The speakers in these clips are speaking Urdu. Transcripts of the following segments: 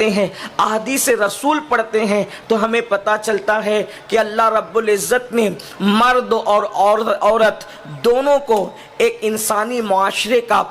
پڑھتے ہیں، احادیث رسول پڑھتے ہیں تو ہمیں پتہ چلتا ہے کہ اللہ رب العزت نے مرد اور عورت دونوں کو ایک انسانی معاشرے کا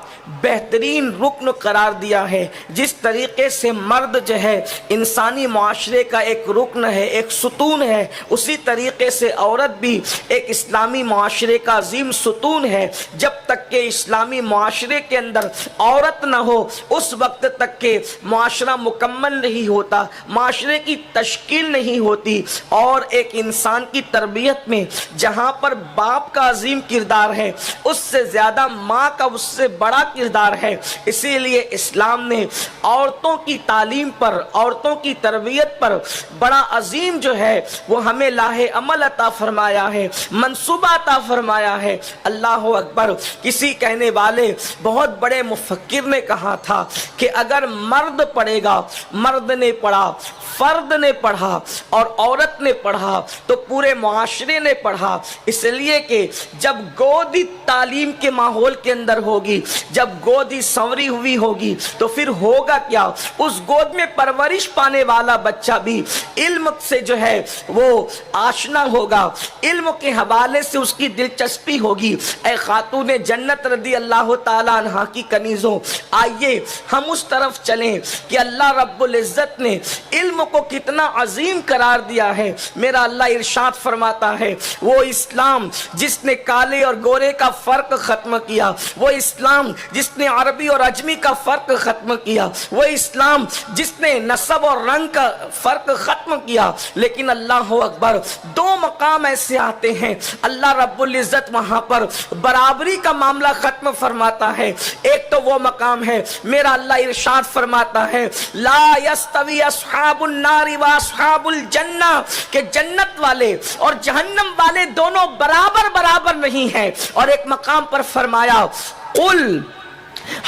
بہترین رکن قرار دیا ہے۔ جس طریقے سے مرد جو ہے انسانی معاشرے کا ایک رکن ہے، ایک ستون ہے، اسی طریقے سے عورت بھی ایک اسلامی معاشرے کا عظیم ستون ہے۔ جب تک کہ اسلامی معاشرے کے اندر عورت نہ ہو اس وقت تک کہ معاشرہ مکمل نہیں ہوتا، معاشرے کی تشکیل نہیں ہوتی۔ اور ایک انسان کی تربیت میں جہاں پر باپ کا عظیم کردار ہے، اس سے زیادہ ماں کا اس سے بڑا کردار ہے۔ اسی لیے اسلام نے عورتوں کی تعلیم پر، عورتوں کی تربیت پر بڑا عظیم جو ہے وہ ہمیں لاہ عمل عطا فرمایا ہے، منصوبہ عطا فرمایا ہے۔ اللہ اکبر۔ کسی کہنے والے بہت بڑے مفکر نے کہا تھا کہ اگر مرد پڑھے گا، مرد نے پڑھا، فرد نے پڑھا اور عورت نے پڑھا تو پورے معاشرے نے پڑھا۔ اس لیے کہ جب گودی تعلیم کے ماحول کے اندر ہوگی، جب گودی سنوری ہوئی ہوگی تو پھر ہوگا کیا؟ اس گود میں پرورش پانے والا بچہ بھی علم سے جو ہے وہ آشنا ہوگا، علم کے حوالے سے اس کی دلچسپی ہوگی۔ اے خاتون جنت رضی اللہ تعالیٰ عنہ کی کنیزوں، آئیے ہم اس طرف چلیں کہ اللہ رب العزت نے علم کو کتنا عظیم قرار دیا ہے۔ میرا اللہ ارشاد فرماتا ہے وہ اسلام جس نے کالے اور گورے کا فرق ختم کیا، وہ اسلام جس نے عربی اور عجمی کا فرق ختم کیا، وہ اسلام جس نے نسب اور رنگ کا فرق ختم کیا۔ لیکن اللہ اکبر، دو مقام ایسے آتے ہیں اللہ رب العزت وہاں پر برابری کا معاملہ ختم فرماتا ہے۔ ایک تو وہ مقام ہے میرا اللہ ارشاد فرماتا ہے لا یستوی اصحاب النار و اصحاب الجنہ، کہ جنت والے اور جہنم والے دونوں برابر برابر نہیں ہیں۔ اور ایک مقام پر فرمایا قل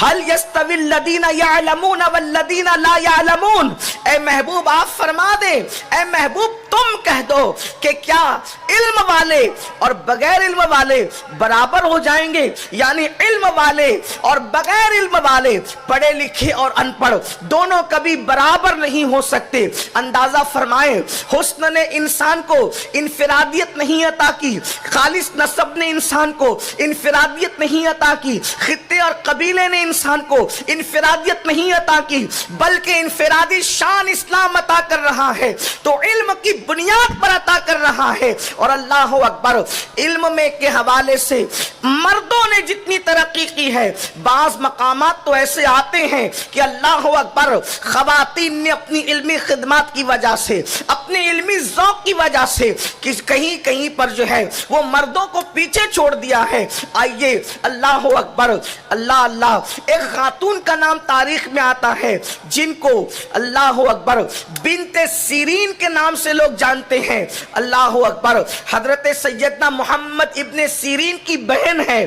هل يستوي الذين يعلمون والذين لا يعلمون، اے محبوب آپ فرما دیں، اے محبوب تم کہہ دو کہ کیا علم والے اور بغیر علم والے برابر ہو جائیں گے؟ یعنی علم والے اور بغیر علم والے، پڑھے لکھے اور ان پڑھ دونوں کبھی برابر نہیں ہو سکتے۔ اندازہ فرمائیں، حسن نے انسان کو انفرادیت نہیں عطا کی، خالص نسب نے انسان کو انفرادیت نہیں عطا کی، خطے اور قبیلے نے انسان کو انفرادیت نہیں عطا کی، بلکہ انفرادی شان اسلام عطا کر رہا ہے تو علم کی بنیاد پر عطا کر رہا ہے۔ اور اللہ اکبر، علم میں کے حوالے سے مردوں نے جتنی ترقی کی ہے، بعض مقامات تو ایسے آتے ہیں کہ اللہ اکبر، خواتین نے اپنی علمی خدمات کی وجہ سے، اپنے علمی ذوق کی وجہ سے کہیں کہیں پر جو ہے وہ مردوں کو پیچھے چھوڑ دیا ہے۔ آئیے اللہ اکبر، اللہ اللہ، ایک خاتون کا نام تاریخ میں آتا ہے جن کو اللہ اکبر بنت سیرین کے نام سے لوگ جانتے ہیں۔ اللہ اکبر، حضرت سیدنا محمد ابن سیرین کی بہن ہے۔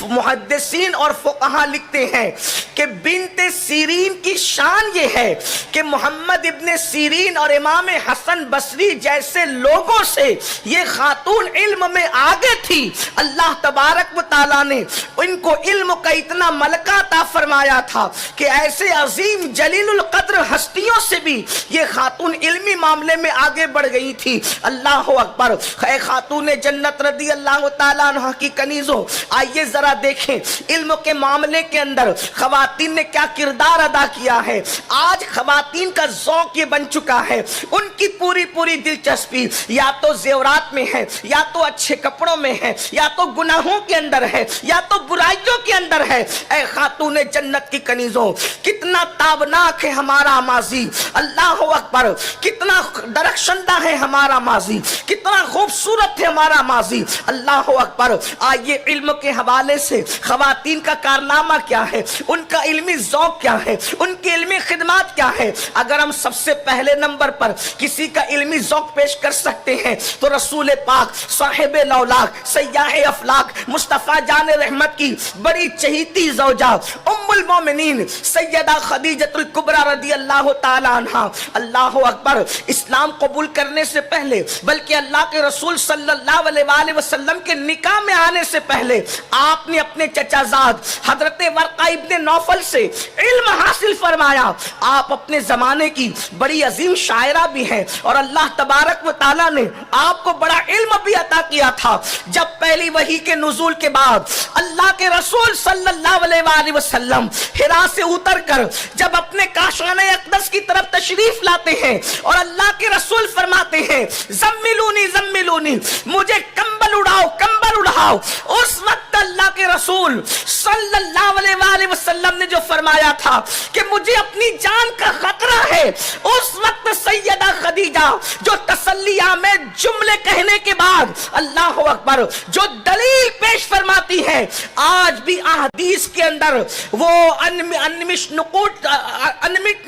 محدثین اور فقہا لکھتے ہیں کہ بنت سیرین کی شان یہ ہے کہ محمد ابن سیرین اور امام حسن بصری جیسے لوگوں سے یہ خاتون علم میں آگے تھی۔ اللہ تبارک و تعالیٰ نے ان کو علم کا اتنا ملکہ عطا فرمایا تھا کہ ایسے عظیم جلیل القدر ہستیوں سے بھی یہ خاتون علمی معاملے میں آگے بڑھ گئی تھی۔ اللہ اکبر، اے خاتون جنت رضی اللہ تعالیٰ عنہ کی کنیزوں، آئیے ذرا دیکھیں علم کے معاملے کے اندر خواتین نے کیا کردار ادا کیا ہے۔ آج خواتین کا ذوق یہ بن چکا ہے، ان کی پوری دلچسپی یا تو زیورات میں ہے، یا تو اچھے کپڑوں میں ہے، یا تو گناہوں کے اندر ہے، یا تو برائیوں کے اندر ہے۔ اے خاتون جنت کی کنیزوں، کتنا تابناک ہے ہمارا ماضی، اللہ اکبر، کتنا درخشندہ ہے ہمارا ماضی، کتنا خوبصورت ہے ہمارا ماضی۔ اللہ اکبر، آئیے علم کے حوالے سے خواتین کا کارنامہ کیا ہے، ان کا علمی ذوق کیا ہے، ان کی علمی خدمات کیا ہے۔ اگر ہم سب سے پہلے نمبر پر کسی کسی کا علمی ذوق پیش کر سکتے ہیں تو رسول پاک صاحب لولاک سیاح افلاک مصطفیٰ جان رحمت کی بڑی چہیتی زوجہ ام المومنین سیدہ خدیجۃ الکبریٰ رضی اللہ تعالی عنہ، اللہ اکبر، اسلام قبول کرنے سے پہلے بلکہ اللہ کے رسول صلی اللہ علیہ وآلہ وسلم کے نکاح میں آنے سے پہلے آپ نے اپنے چچا زاد حضرت ورقہ ابن نوفل سے علم حاصل فرمایا۔ آپ اپنے زمانے کی بڑی عظیم شاعرہ بھی ہیں اور اللہ تبارک و تعالیٰ نے آپ کو بڑا علم بھی عطا کیا تھا۔ جب پہلی وحی کے نزول کے بعد اللہ کے رسول صلی اللہ علیہ وآلہ وسلم حرا سے اتر کر جب اپنے کاشانہ اقدس کی طرف تشریف لاتے ہیں اور اللہ کے رسول فرماتے ہیں زملونی زملونی، مجھے کمبل اڑاؤ کمبل اڑاؤ، اس وقت اللہ کے رسول صلی اللہ علیہ وآلہ وسلم نے جو فرمایا تھا کہ مجھے اپنی جان کا خطرہ ہے، اس وقت سیدہ خدیجہ جو تسلیہ میں جملے کہنے کے بعد اللہ اکبر جو دلیل پیش فرماتی ہے، آج بھی احادیث کے اندر وہ انمٹ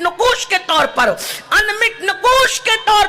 نقوش کے طور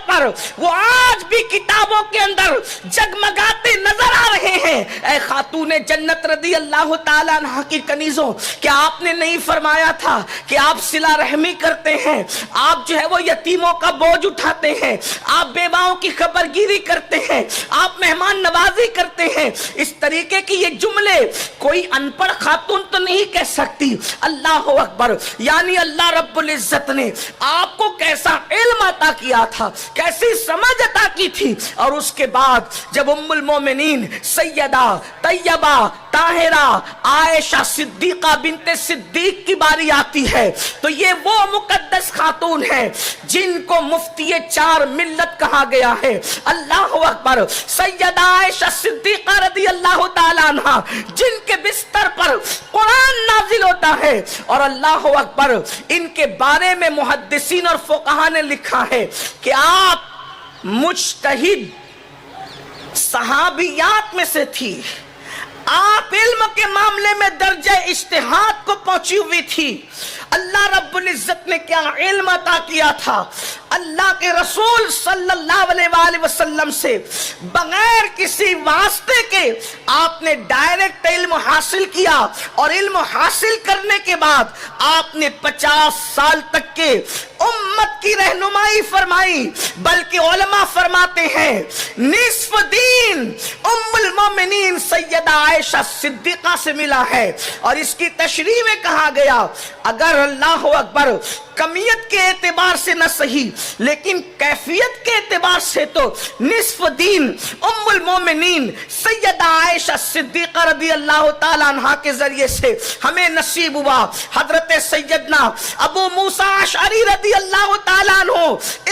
پر وہ آج بھی کتابوں کے اندر جگمگاتے نظر آ رہے ہیں۔ اے خاتون جنت رضی اللہ تعالیٰ عنہ کی کنیزوں، کیا آپ نے نہیں فرمایا تھا کہ آپ صلہ رحمی کرتے ہیں، آپ جو ہے وہ یتیموں کا بوجھ اٹھاتے ہیں، آپ بیواؤں کی خبرگیری کرتے ہیں، آپ مہمان نوازی کرتے ہیں؟ اس طریقے کی یہ جملے کوئی ان پڑھ خاتون تو نہیں کہہ سکتی۔ اللہ اکبر، یعنی اللہ رب العزت نے آپ کو کیسا علم عطا کیا تھا، کیسی سمجھ عطا کی تھی، اور اس کے بعد جب ام المومنین سیدہ طیبہ طاہرہ عائشہ صدیقہ بنت صدیق کی باری آتی ہے تو یہ وہ مقدس خاتون ہے جن کو مفتی چار ملت کہا گیا ہے۔ اللہ اکبر، سیدہ عائشہ صدیقہ رضی اللہ تعالی عنہ جن کے بستر پر قرآن نازل ہوتا ہے، اور اللہ اکبر ان کے بارے میں محدثین اور فقہا نے لکھا ہے کہ آپ مجتہد صحابیات میں سے تھی، آپ علم کے معاملے میں درجہ اجتہاد کو پہنچی ہوئی تھی۔ اللہ رب العزت نے کیا علم عطا کیا تھا، اللہ کے رسول صلی اللہ علیہ وآلہ وسلم سے بغیر کسی واسطے کے آپ نے ڈائریکٹ علم حاصل کیا، اور علم حاصل کرنے کے بعد آپ نے 50 سال تک کے امت کی رہنمائی فرمائی، بلکہ علماء فرماتے ہیں نصف دین ام المومنین سیدہ عائشہ صدیقہ سے ملا ہے۔ اور اس کی تشریح میں کہا گیا اگر اللہ اکبر کمیت کے اعتبار سے نہ صحیح لیکن کیفیت کے اعتبار سے تو نصف دین ام المومنین سیدہ عائشہ صدیقہ رضی اللہ تعالیٰ عنہ کے ذریعے سے ہمیں نصیب ہوا۔ حضرت سیدنا ابو موسیٰ اشعری رضی اللہ تعالیٰ عنہ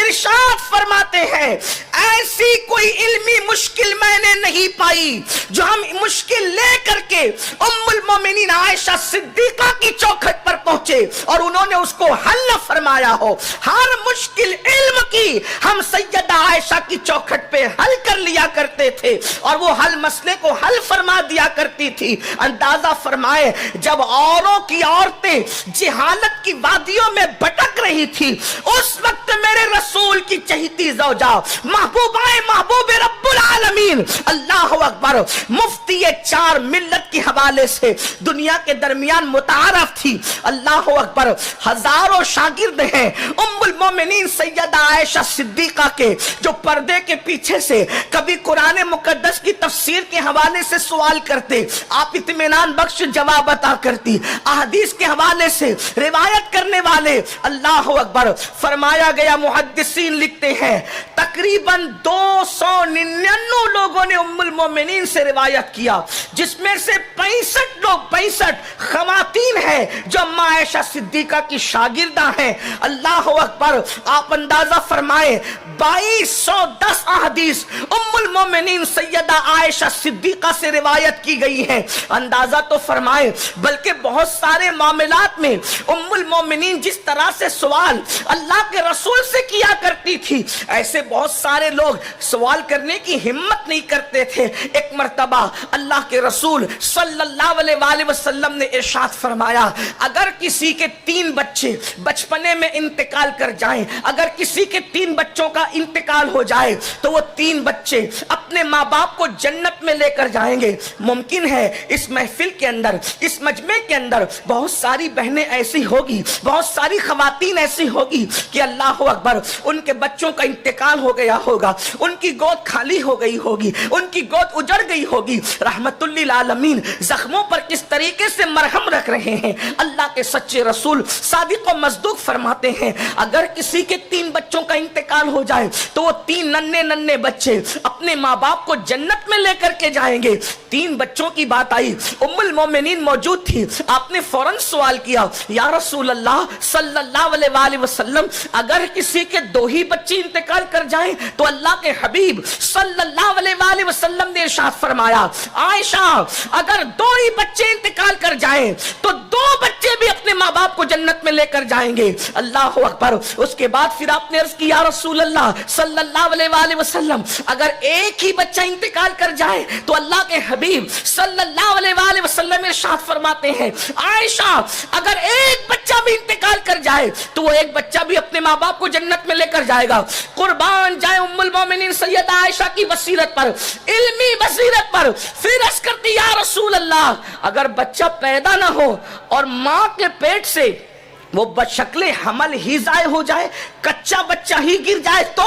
ارشاد فرماتے ہیں ایسی کوئی علمی مشکل میں نے نہیں پائی جو ہم مشکل لے کر کے ام المومنین عائشہ صدیقہ کی چوکھٹ پر پہنچے اور انہوں نے اس کو حل فرمایا ہو۔ ہر مشکل علم کی ہم سیدہ عائشہ کی چوکھٹ پہ حل کر لیا کرتے تھے اور وہ حل مسئلے کو حل فرما دیا کرتی تھی۔ اندازہ فرمائے جب اوروں کی عورتیں جہالت کی وادیوں میں بھٹک رہی تھی اس وقت میرے رسول کی چہیتی زوجہ محبوبہ محبوب رب العالمین اللہ اکبر مفتی چار ملت کے حوالے سے دنیا کے درمیان متعارف تھی۔ اللہ اکبر، ہزاروں شاگرد ہیں ام المومنین سیدہ عائشہ صدیقہ کے جو پردے کے پیچھے سے کبھی قرآن مقدس کی تفسیر کے حوالے سے سوال کرتے، آپ اطمینان بخش جواب عطا کرتی، احادیث کے حوالے سے روایت کرنے والے اللہ اکبر۔ فرمایا گیا محدثین لکھتے ہیں تقریباً 299 لوگوں نے ام المومنین سے روایت کیا، جس میں سے 65 خواتین ہیں جو اما عائشہ صدیقہ کی شاگردہ ہیں۔ اللہ اکبر، آپ اندازہ فرمائیں 2210 احادیث ام المومنین سیدہ عائشہ صدیقہ سے روایت کی گئی ہیں۔ اندازہ تو فرمائیں، بلکہ بہت سارے معاملات میں ام المومنین جس طرح سے سوال اللہ کے رسول سے کیا کرتی تھی ایسے بہت سارے لوگ سوال کرنے کی ہمت نہیں کرتے تھے۔ ایک مرتبہ اللہ کے رسول صلی اللہ علیہ وآلہ وسلم نے ارشاد فرمایا اگر کسی کے 3 بچے بچپنے میں انتقال کر جائیں. اگر کسی کے 3 بچوں کا انتقال ہو جائے تو وہ 3 بچے اپنے ماں باپ کو جنت میں لے کر جائیں گے. ممکن ہے اس محفل کے اندر, اس مجمع کے اندر بہت ساری بہنیں ایسی ہوگی, بہت ساری خواتین ایسی ہوگی کہ اللہ اکبر ان کے بچوں کا انتقال ہو گیا ہوگا, ان کی گود خالی ہو گئی ہوگی, ان کی گود اجڑ گئی ہوگی. رحمت للعالمین زخموں پر کس طریقے سے مرہم رکھ رہے ہیں. اللہ کے سچے رسول صادق و مصدوق فرماتے ہیں اگر کسی کے 3 بچوں کا انتقال ہو جائے تو وہ 3 ننھے بچے اپنے ماں باپ کو جنت میں لے کر کے جائیں گے. 3 بچوں کی بات آئی, ام المومنین موجود تھی, آپ نے فوراً سوال کیا یا رسول اللہ صلی اللہ علیہ وآلہ وسلم اگر کسی کے 2 ہی بچے انتقال کر جائیں تو اللہ کے حبیب صلی اللہ علیہ وآلہ وسلم نے ارشاد فرمایا عائشہ اگر 2 ہی بچے انتقال کر جائیں تو 2 بچے بھی اپنے ماں باپ کو جنت میں لے کر جائیں گے. اللہ اکبر. اس کے بعد پھر آپ نے عرض کی یا رسول اللہ صلی اللہ علیہ وآلہ وسلم اگر 1 ہی بچہ انتقال کر جائے تو اللہ کے حبیب صلی اللہ علیہ وآلہ وسلم ارشاد فرماتے ہیں عائشہ اگر 1 بچہ بھی انتقال کر جائے تو وہ 1 بچہ بھی اپنے ماں باپ کو جنت میں لے کر جائے گا. قربان جائے ام المومنین سیدہ عائشہ کی بصیرت پر, علمی بصیرت پر. پھر عرض کرتی یا رسول اللہ اگر بچہ پیدا نہ ہو اور ماں کے پیٹ سے وہ بشکل حمل ہی ضائع ہو جائے, کچا بچہ ہی گر جائے تو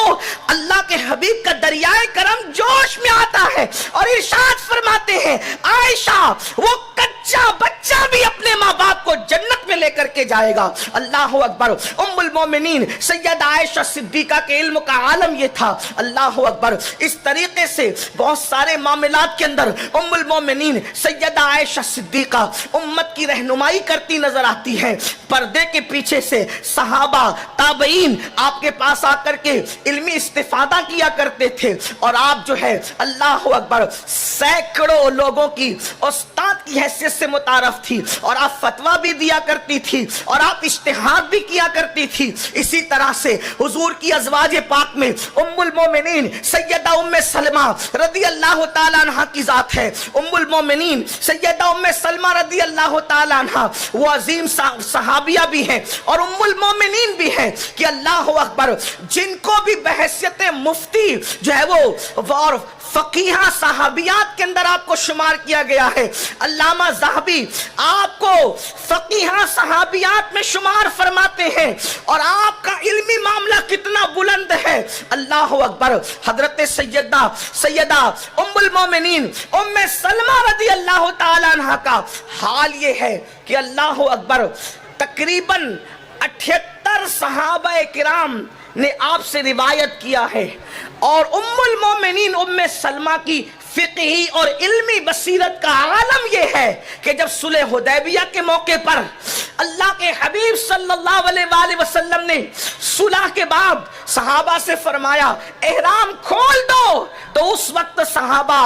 اللہ کے حبیب کا دریائے کرم جوش میں آتا ہے اور ارشاد فرماتے ہیں عائشہ وہ کچا بچہ بھی اپنے ماں باپ کو جنت میں لے کر کے جائے گا. اللہ اکبر. ام المومنین سیدہ عائشہ صدیقہ کے علم کا عالم یہ تھا. اللہ اکبر. اس طریقے سے بہت سارے معاملات کے اندر ام المومنین سیدہ عائشہ صدیقہ امت کی رہنمائی کرتی نظر آتی ہے. پردے کے پیچھے سے صحابہ تابعین آپ کے پاس آ کر کے علمی استفادہ کیا کرتے تھے اور آپ جو ہے اللہ اکبر سینکڑوں لوگوں کی استاد کی حیثیت سے متعارف تھی اور آپ فتویٰ بھی دیا کرتی تھی اور آپ اجتہاد بھی کیا کرتی تھی. اسی طرح سے حضور کی ازواج پاک میں ام المومنین سیدہ ام سلمہ رضی اللہ تعالیٰ عنہ کی ذات ہے. ام المومنین سیدہ ام سلمہ رضی اللہ تعالیٰ عنہ وہ عظیم صحابیہ بھی ہیں اور ام المومنین بھی ہیں کہ اللہ اکبر جن کو بھی بحیثیت مفتی جو ہے وہ اور فقیہ صحابیات کے اندر آپ کو شمار کیا گیا ہے. علامہ ذہبی آپ کو فقیہ صحابیات میں شمار فرماتے ہیں اور آپ کا علمی معاملہ کتنا بلند ہے. اللہ اکبر. حضرت سیدہ ام المومنین ام سلمہ رضی اللہ تعالیٰ عنہ کا حال یہ ہے کہ اللہ اکبر تقریباً 78 صحابہ کرام نے آپ سے روایت کیا ہے اور ام المومنین ام سلمہ کی فقہی اور علمی بصیرت کا عالم یہ ہے کہ جب صلح حدیبیہ کے موقع پر اللہ کے حبیب صلی اللہ علیہ وآلہ وسلم نے صلح کے بعد صحابہ سے فرمایا احرام کھول دو تو اس وقت صحابہ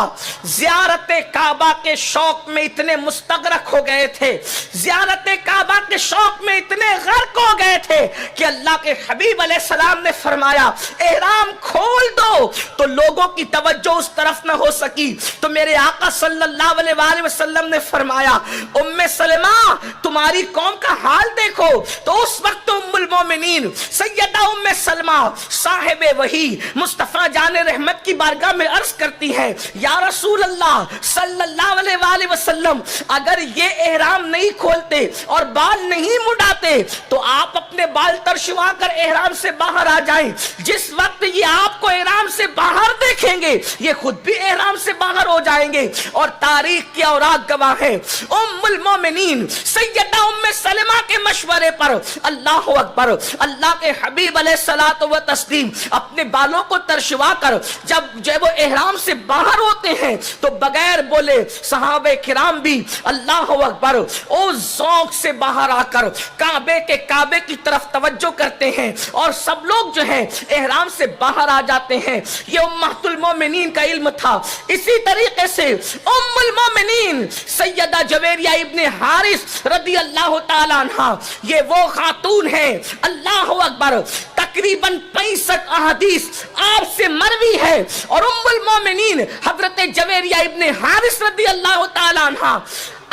زیارت کعبہ کے شوق میں اتنے مستغرق ہو گئے تھے, زیارت کعبہ کے شوق میں اتنے غرق ہو گئے تھے کہ اللہ کے حبیب علیہ السلام نے فرمایا احرام کھول دو تو لوگوں کی توجہ اس طرف نہ ہو سکی. تو میرے آقا صلی اللہ علیہ وآلہ وسلم نے فرمایا ام سلمہ تمہاری قوم کا حال دیکھو. تو اس وقت ام المومنین سیدہ ام سلمہ صاحب وحی مصطفیٰ جان رحمت کی بارگاہ میں عرض کرتی ہے یا رسول اللہ صلی اللہ علیہ وآلہ وسلم اگر یہ احرام نہیں کھولتے اور بال نہیں مڈاتے تو آپ اپنے بال ترشوا کر احرام سے باہر آ جائیں. جس وقت یہ آپ کو احرام سے باہر دیکھیں گے یہ خود بھی احرام سے باہر ہو جائیں گے اور تاریخ کی اوراق گواہ ہے. ام المومنین سیدہ ام سلمہ کے مشورے پر اللہ اکبر اللہ کے حبیب علیہ الصلوۃ والتسلیم اپنے بالوں کو ترشوا کر جب وہ احرام سے باہر ہوتے ہیں تو بغیر بولے صحابہ کرام بھی اللہ اکبر او ذوق سے باہر آ کر کعبے کی طرف توجہ کرتے ہیں اور سب لوگ جو ہیں احرام سے باہر آ جاتے ہیں. یہ امہات المومنین کا علم تھا. اسی طریقے سے ام المومنین سیدہ جویریہ ابن حارث رضی اللہ تعالیٰ عنہ یہ وہ خاتون ہیں اللہ اکبر تقریباً 65 احادیث آپ سے مروی ہے اور ام المومنین حضرت جویریہ ابن حارث رضی اللہ تعالیٰ عنہ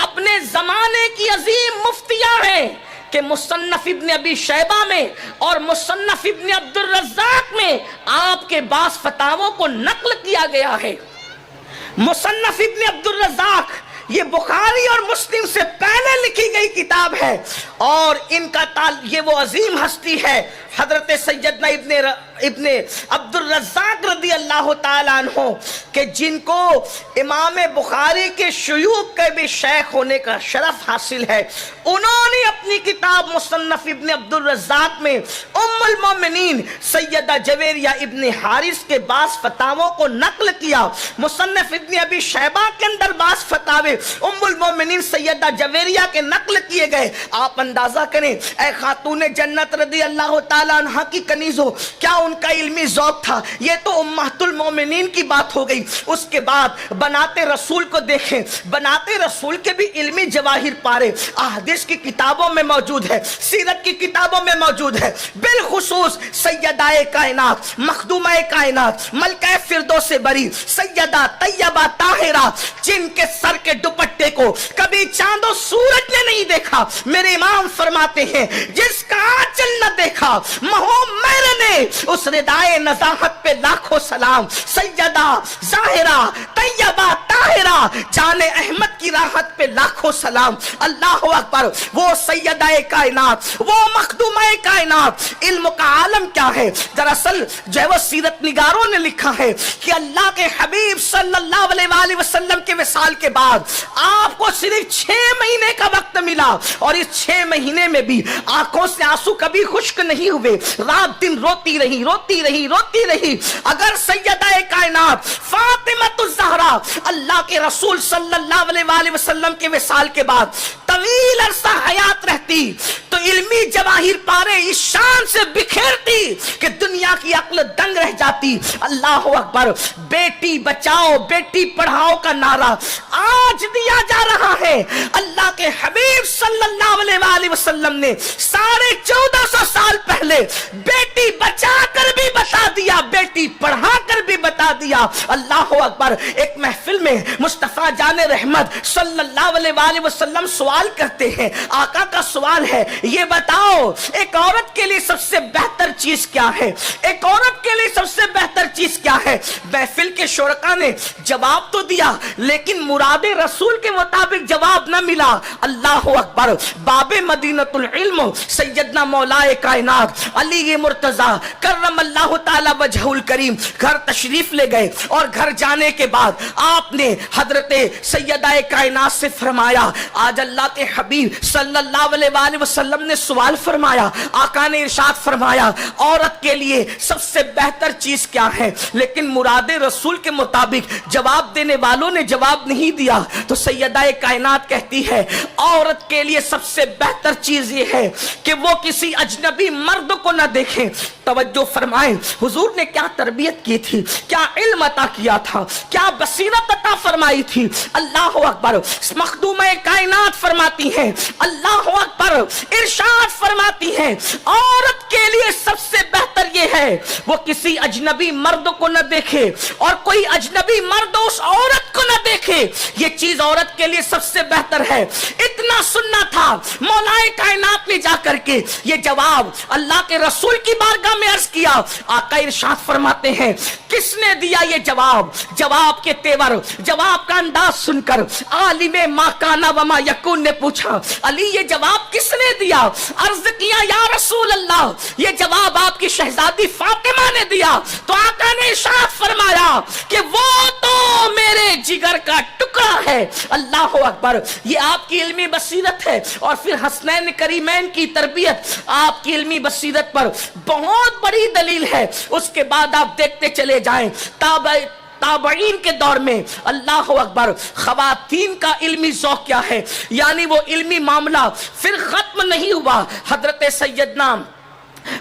اپنے زمانے کی عظیم مفتیہ ہیں. کہ مصنف ابن ابی شیبہ میں اور مصنف ابن عبد الرزاق میں آپ کے بعض فتاووں کو نقل کیا گیا ہے۔ مصنف ابن عبد الرزاق یہ بخاری اور مسلم سے پہلے لکھی گئی کتاب ہے، اور ان کا یہ وہ عظیم ہستی ہے حضرت سیدنا ابن عبد الرزاق رضی اللہ تعالیٰ عنہ، کہ جن کو امام بخاری کے شیوخ کے بھی شیخ ہونے کا شرف حاصل ہے۔ انہوں نے اپنی کتاب مصنف ابن عبد الرزاق میں ام المومنین سیدہ جویریہ ابن حارث کے بعض فتاووں کو نقل کیا۔ مصنف ابن ابی شیبہ کے اندر بعض فتاوے ام المومنین سیدہ جویریہ کے نقل کیے گئے۔ آپ اندازہ کریں، اے خاتون جنت رضی اللہ تعالیٰ عنہ کی کنیزوں، کیا ان کا علمی ذوق تھا؟ یہ تو امہات المومنین کی بات ہو گئی۔ اس کے بعد بناتے رسول کو دیکھیں، بناتے رسول کے بھی علمی جواہر پارے احادیث کی کتابوں میں موجود ہے، سیرت کی کتابوں میں موجود ہے۔ بالخصوص سیدہ کائنات، مخدومہ کائنات، ملکہ فردوس بری سیدہ طیبہ طاہرہ، جن کے سر کے دوپٹے کو کبھی چاند و سورج نے نہیں دیکھا، میرے امام فرماتے ہیں جس کا آنچل نہ دیکھا مہو میرے نے، اس ردائے نزاہت پہ لاکھوں سلام۔ سیدہ ظاہرہ طیبہ طاہرہ جان احمد کی راحت پہ لاکھوں سلام۔ اللہ اکبر، وہ سیدہ کائنات، وہ مخدومہ کائنات، علم کا عالم کیا ہے؟ دراصل جو ہے وہ سیرت نگاروں نے لکھا ہے کہ اللہ کے حبیب صلی اللہ علیہ وآلہ وسلم کے وصال کے بعد آپ کو صرف 6 مہینے کا وقت ملا، اور اس 6 مہینے میں بھی آنکھوں سے آنسو کبھی خشک نہیں ہوئے، رات دن روتی رہی روتی رہی روتی رہی۔ اگر سیدہ کائنات فاطمہ الزہرا اللہ کے رسول صلی اللہ علیہ وآلہ وسلم کے وصال کے بعد طویل عرصہ حیات رہتی تو علمی جواہر پارے اس شان سے بکھیرتی کہ دنیا کی عقل دنگ رہ جاتی۔ اللہ اکبر، بیٹی بچاؤ بیٹی پڑھاؤ کا نعرہ آج دیا جا رہا ہے۔ اللہ کے حبیب صلی اللہ علیہ وآلہ وسلم نے 1450 سال پہلے بیٹی بچا کر بھی بتا دیا، بیٹی پڑھا کر بھی بتا دیا۔ اللہ اکبر، ایک محفل میں مصطفیٰ جان رحمت صلی اللہ علیہ وآلہ وسلم سوال کرتے ہیں، آقا کا سوال ہے، یہ بتاؤ ایک عورت کے لیے سب سے بہتر چیز کیا ہے؟ ایک عورت کے لیے سب سے بہتر چیز کیا ہے؟ محفل کے شرکا نے جواب تو دیا، لیکن مراد رسول کے مطابق جواب نہ ملا۔ اللہ اکبر، باب مدینۃ العلم سیدنا مولائے کائنات علی مرتضیٰ کرم اللہ تعالی وجہ الکریم گھر تشریف لے گئے، اور گھر جانے کے بعد آپ نے حضرت سیدہ کائنات سے فرمایا، آج اللہ کے حبیب صلی اللہ علیہ وآلہ وسلم نے سوال فرمایا، آقا نے ارشاد فرمایا عورت کے لیے سب سے بہتر چیز کیا ہے؟ لیکن مراد رسول کے مطابق جواب دینے والوں نے جواب نہیں دیا، تو سیدہ کائنات کہتی ہے عورت کے لیے سب سے بہتر چیز یہ ہے کہ وہ کسی اجنبی مرد کو نہ دیکھیں۔ توجہ فرمائیں، حضور نے کیا تربیت کی تھی، کیا علم عطا کیا تھا، کیا بصیرت عطا فرمائی تھی۔ اللہ اکبر، مخدومہ کائنات فرماتی ہیں، اللہ اکبر، ارشاد فرماتی ہیں عورت کے لیے سب سے بہتر یہ ہے وہ کسی اجنبی مرد کو نہ دیکھے، اور کوئی اجنبی مرد اس عورت کو نہ دیکھے، یہ چیز عورت کے لیے سب سے بہتر ہے۔ اتنا سننا تھا، مولا کائنات نے جا کر کے یہ جواب اللہ کے رسول کی بارگاہ میں عرض کیا۔ آقا ارشاد فرماتے ہیں کس نے دیا یہ جواب؟ جواب کے تیور، جواب کا انداز سن کر عالم ما کانا وما یکون نے پوچھا، علی یہ جواب کس نے دیا؟ عرض کیا یا رسول اللہ یہ جواب آپ کی شہزادی فاطمہ نے دیا۔ تو آقا نے ارشاد فرمایا کہ وہ تو میرے جگر کا ٹکڑا ہے۔ اللہ اکبر، یہ آپ کی علمی بصیرت ہے، اور پھر حسنین کریمین کی تربیت آپ کی علمی بصیرت پر بہت بڑی دلیل ہے۔ اس کے بعد آپ دیکھتے چلے جائیں تابعین کے دور میں اللہ اکبر خواتین کا علمی ذوق کیا ہے، یعنی وہ علمی معاملہ پھر ختم نہیں ہوا۔ حضرت سیدنا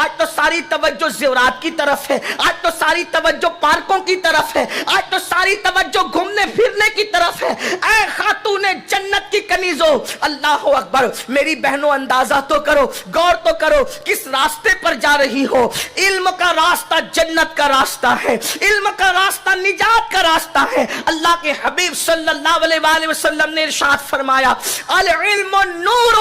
آج تو ساری توجہ زیورات کی طرف ہے, آج تو ساری توجہ پارکوں کی طرف ہے, آج تو ساری توجہ گھومنے پھرنے کی طرف ہے. اے خاتون جنت کی کنیزوں, اللہ اکبر, میری بہنوں اندازہ تو کرو, غور تو کرو کس راستے پر جا رہی ہو. علم کا راستہ جنت کا راستہ ہے, علم کا راستہ نجات کا راستہ ہے. اللہ کے حبیب صلی اللہ علیہ وآلہ وسلم نے ارشاد فرمایا, العلم نور,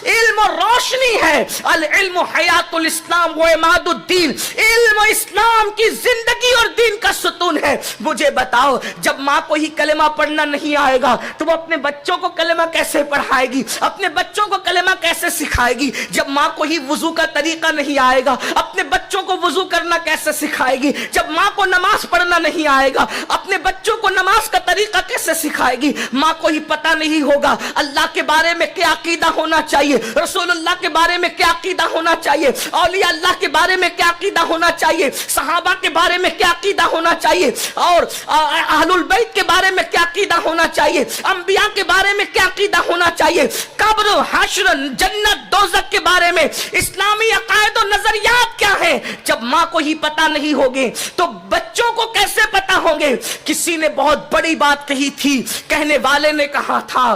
علم روشنی ہے, العلم حیات الاسلام و عماد الدین, علم اسلام کی زندگی اور دین کا ستون ہے. مجھے بتاؤ, جب ماں کو ہی کلمہ پڑھنا نہیں آئے گا تو وہ اپنے بچوں کو کلمہ کیسے پڑھائے گی, اپنے بچوں کو کلمہ کیسے سکھائے گی؟ جب ماں کو ہی وضو کا طریقہ نہیں آئے گا, اپنے بچوں کو وضو کرنا کیسے سکھائے گی؟ جب ماں کو نماز پڑھنا نہیں آئے گا, اپنے بچوں کو نماز کا طریقہ کیسے سکھائے گی؟ ماں کو ہی پتہ نہیں ہوگا اللہ کے بارے میں کیا عقیدہ ہونا چاہیے, رسول اللہ کے بارے میں کیا عقیدہ ہونا چاہیے, اولیاء اللہ کے بارے میں کیا عقیدہ ہونا چاہیے, صحابہ کے بارے میں کیا عقیدہ ہونا چاہیے, اور اہل البیت کے بارے میں کیا عقیدہ ہونا چاہیے, انبیاء کے بارے میں کیا عقیدہ ہونا چاہیے, قبر, حشر, جنت, دوزخ کے بارے میں اسلامی عقائد و نظریات کیا ہیں, جب ماں کو ہی پتہ نہیں ہوگے تو بچوں کو کیسے پتہ ہوں گے؟ کسی نے بہت بڑی بات کہی تھی, کہنے والے نے کہا تھا,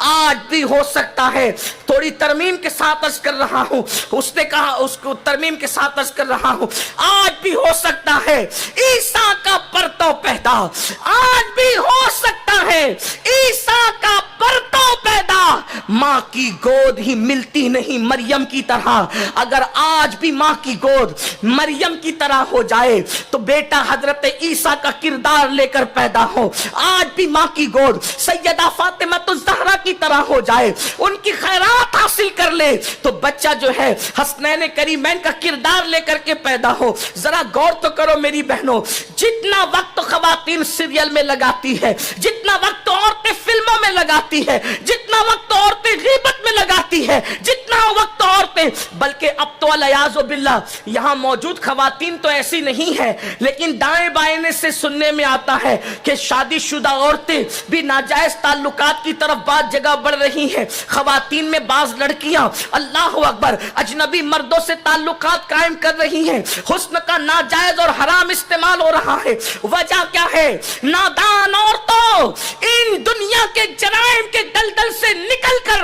آج بھی ہو سکتا ہے, تھوڑی ترمیم کے ساتھ عرض کر رہا ہوں, اس نے کہا, اس کو ترمیم کے ساتھ عرض کر رہا ہوں, آج بھی ہو سکتا ہے عیسیٰ کا پرتو پیدا, آج بھی ہو سکتا ہے عیسیٰ کا پرتو پیدا. ماں کی گود ہی ملتی نہیں مریم کی طرح. اگر آج بھی ماں کی گود مریم کی طرح ہو جائے تو بیٹا حضرت عیسیٰ کا کردار لے کر پیدا ہو. آج بھی ماں کی گود سیدہ فاطمہ الزہرا کی طرح ہو جائے, ان کی خیرات حاصل کر لے تو بچہ جو ہے حسنین کریمین کا کردار لے کر کے پیدا ہو. ذرا غور تو کرو میری بہنوں, جتنا وقت خواتین سیریل میں لگاتی ہے, جتنا وقت عورتیں فلموں میں لگاتی ہے, جتنا وقت عورتیں غیبت میں لگاتی ہے, جتنا وقت عورتیں, بلکہ اب تو والعیاذ باللہ یہاں موجود خواتین تو ایسی نہیں ہے, لیکن دائیں بائیں سے سننے میں آتا ہے کہ شادی شدہ عورتیں بھی ناجائز تعلقات کی طرف بعض جگہ بڑھ رہی ہیں. خواتین میں بعض لڑکیاں اللہ اکبر اجنبی مردوں سے تعلقات قائم کر رہی ہیں, حسن کا ناجائز اور حرام استعمال ہو رہا ہے. وجہ کیا ہے؟ نادان عورتوں, ان دنیا کے جرائم کے دلدل سے نکل کر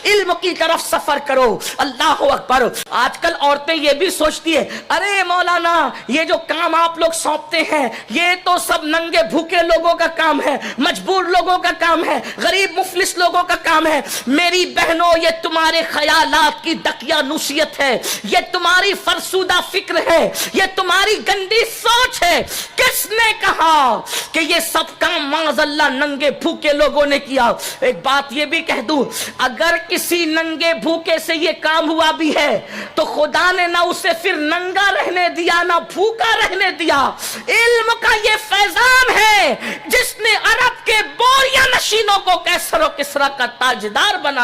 علم کی طرف سفر کرو. اللہ اکبر. آج کل عورتیں یہ بھی سوچتی ہے, ارے مولانا یہ جو کام آپ لوگ سونپتے ہیں یہ تو سب ننگے بھوکے لوگوں کا کام ہے, مجبور لوگوں کا کام ہے, غریب مفلس لوگوں کا کام ہے. میری بہنوں, یہ تمہارے خیالات کی دقیانوسیت ہے, یہ تمہاری فرسودہ فکر ہے, یہ تمہاری گندی سوچ ہے. کس نے کہا کہ یہ سب کام معاذ اللہ ننگے بھوکے لوگوں نے کیا؟ ایک بات یہ بھی کہہ دوں, اگر کسی ننگے بھوکے سے یہ کام ہوا بھی ہے تو خدا نے نہ اسے پھر ننگا رہنے دیا نہ بھوکا رہنے دیا. علم کا یہ فیضان ہے جس نے عرب کے بوریا نشینوں کو کیسر و کسرا کا تاجدار بنا